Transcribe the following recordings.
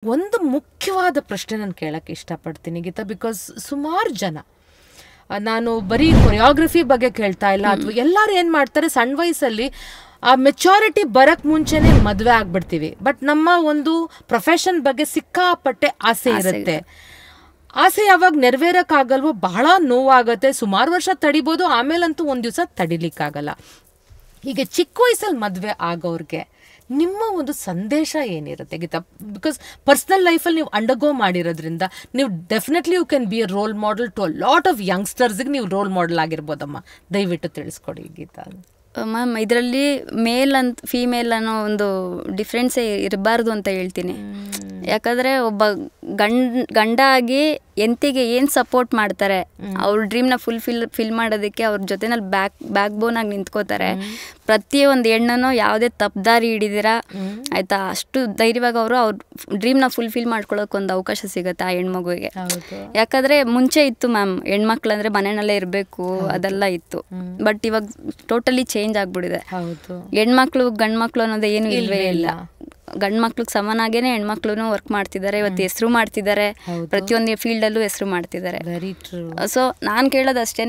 ಒಂದು ಮುಖ್ಯವಾದ ಪ್ರಶ್ನೆ ನಾನು ಕೇಳಕ್ಕೆ ಇಷ್ಟಪಡ್ತೀನಿ ಗೀತಾ, ಬಿಕಾಸ್ ಸುಮಾರು ಜನ, ನಾನು ಬರೀ ಕೊರಿಯೋಗ್ರಫಿ ಬಗ್ಗೆ ಕೇಳ್ತಾ ಇಲ್ಲ, ಅಥವಾ ಎಲ್ಲರೂ ಏನು ಮಾಡ್ತಾರೆ ಸಣ್ಣ ವಯಸ್ಸಲ್ಲಿ ಆ ಮೆಚುರಿಟಿ ಬರಕ್ಕೆ ಮುಂಚೆನೇ ಮದುವೆ ಆಗ್ಬಿಡ್ತೀವಿ. ಬಟ್ ನಮ್ಮ ಒಂದು ಪ್ರೊಫೆಷನ್ ಬಗ್ಗೆ ಸಿಕ್ಕಾಪಟ್ಟೆ ಆಸೆ ಇರುತ್ತೆ. ಆಸೆ ಯಾವಾಗ ನೆರವೇರಕ್ಕಾಗಲ್ವೋ ಬಹಳ ನೋವಾಗುತ್ತೆ. ಸುಮಾರು ವರ್ಷ ತಡಿಬೋದು, ಆಮೇಲಂತೂ ಒಂದು ದಿವಸ ತಡಿಲಿಕ್ಕಾಗಲ್ಲ. ಹೀಗೆ ಚಿಕ್ಕ ವಯಸ್ಸಲ್ಲಿ ಮದುವೆ ಆಗೋರಿಗೆ ನಿಮ್ಮ ಒಂದು ಸಂದೇಶ ಏನಿರುತ್ತೆ ಗೀತಾ? ಬಿಕಾಸ್ ಪರ್ಸ್ನಲ್ ಲೈಫಲ್ಲಿ ನೀವು ಅಂಡರ್ಗೋ ಮಾಡಿರೋದ್ರಿಂದ ನೀವು definitely you can be a role model to a lot of ಯಂಗ್ಸ್ಟರ್ಸ್ಗೆ ನೀವು ರೋಲ್ ಮಾಡೆಲ್ ಆಗಿರ್ಬೋದಮ್ಮ. ದಯವಿಟ್ಟು ತಿಳಿಸ್ಕೊಡಿ ಗೀತಾ. ಮ್ಯಾಮ್, ಇದರಲ್ಲಿ ಮೇಲ್ ಅಂತ ಫೀಮೇಲ್ ಅನ್ನೋ ಒಂದು ಡಿಫ್ರೆನ್ಸೇ ಇರಬಾರ್ದು ಅಂತ ಹೇಳ್ತೀನಿ. ಯಾಕಂದರೆ ಒಬ್ಬ ಗಂಡ ಆಗಿ ಎಂತಿಗೆ ಏನು ಸಪೋರ್ಟ್ ಮಾಡ್ತಾರೆ, ಅವ್ರ ಡ್ರೀಮ್ನ ಫಿಲ್ ಮಾಡೋದಕ್ಕೆ ಅವ್ರ ಜೊತೆನಲ್ಲಿ ಬ್ಯಾಕ್ ಬೋನ್ ಆಗಿ ನಿಂತ್ಕೋತಾರೆ. ಪ್ರತಿಯೊಂದು ಹೆಣ್ಣನ್ನು ಯಾವುದೇ ತಪ್ಪದಾರಿ ಹಿಡಿದಿರಾ ಆಯಿತಾ, ಅಷ್ಟು ಧೈರ್ಯವಾಗಿ ಅವರು ಅವ್ರ ಡ್ರೀಮ್ನ ಫುಲ್ಫಿಲ್ ಮಾಡ್ಕೊಳ್ಳೋಕೆ ಒಂದು ಅವಕಾಶ ಸಿಗುತ್ತೆ ಆ ಹೆಣ್ಮಗುವಿಗೆ. ಯಾಕಂದರೆ ಮುಂಚೆ ಇತ್ತು ಮ್ಯಾಮ್, ಹೆಣ್ಮಕ್ಳು ಅಂದರೆ ಮನೆಯಲ್ಲೇ ಇರಬೇಕು ಅದೆಲ್ಲ ಇತ್ತು. ಬಟ್ ಇವಾಗ ಟೋಟಲಿ ಚೇಂಜ್ ಆಗಿಬಿಟ್ಟಿದೆ. ಹೆಣ್ಮಕ್ಳು ಗಂಡ್ಮಕ್ಳು ಅನ್ನೋದು ಏನು ಇಲ್ಲವೇ ಇಲ್ಲ. ಗಂಡು ಮಕ್ಳಿಗೆ ಸಮನಾಗೇನೆ ಹೆಣ್ಮಕ್ಳು ವರ್ಕ್ ಮಾಡ್ತಿದ್ದಾರೆ. ಇವತ್ತು ಹೆಸರು ಮಾಡ್ತಿದ್ದಾರೆ, ಪ್ರತಿಯೊಂದು ಫೀಲ್ಡಲ್ಲೂ ಹೆಸರು ಮಾಡ್ತಿದ್ದಾರೆ. ಸೊ ನಾನು ಕೇಳೋದು ಅಷ್ಟೇ,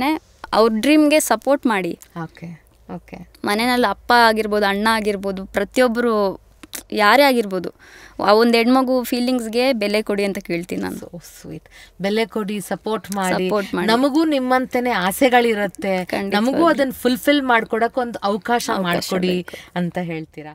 ಅವ್ರ ಡ್ರೀಮ್ಗೆ ಸಪೋರ್ಟ್ ಮಾಡಿ. ಮನೆಯಲ್ಲಿ ಅಪ್ಪ ಆಗಿರ್ಬೋದು, ಅಣ್ಣ ಆಗಿರ್ಬೋದು, ಪ್ರತಿಯೊಬ್ಬರು ಯಾರೇ ಆಗಿರ್ಬೋದು, ಆ ಒಂದು ಹೆಣ್ಮಗು ಫೀಲಿಂಗ್ಸ್ಗೆ ಬೆಲೆ ಕೊಡಿ ಅಂತ ಕೇಳ್ತೀನಿ ನಾನು. ಸ್ವೀಟ್. ಬೆಲೆ ಕೊಡಿ, ಸಪೋರ್ಟ್ ಮಾಡಿ. ನಮಗೂ ನಿಮ್ಮಂತೆನೆ ಆಸೆಗಳಿರುತ್ತೆ, ನಮಗೂ ಅದನ್ನ ಫುಲ್ಫಿಲ್ ಮಾಡ್ಕೊಡಕ್ಕೆ ಒಂದು ಅವಕಾಶ ಮಾಡಿಕೊಡಿ ಅಂತ ಹೇಳ್ತೀರಾ.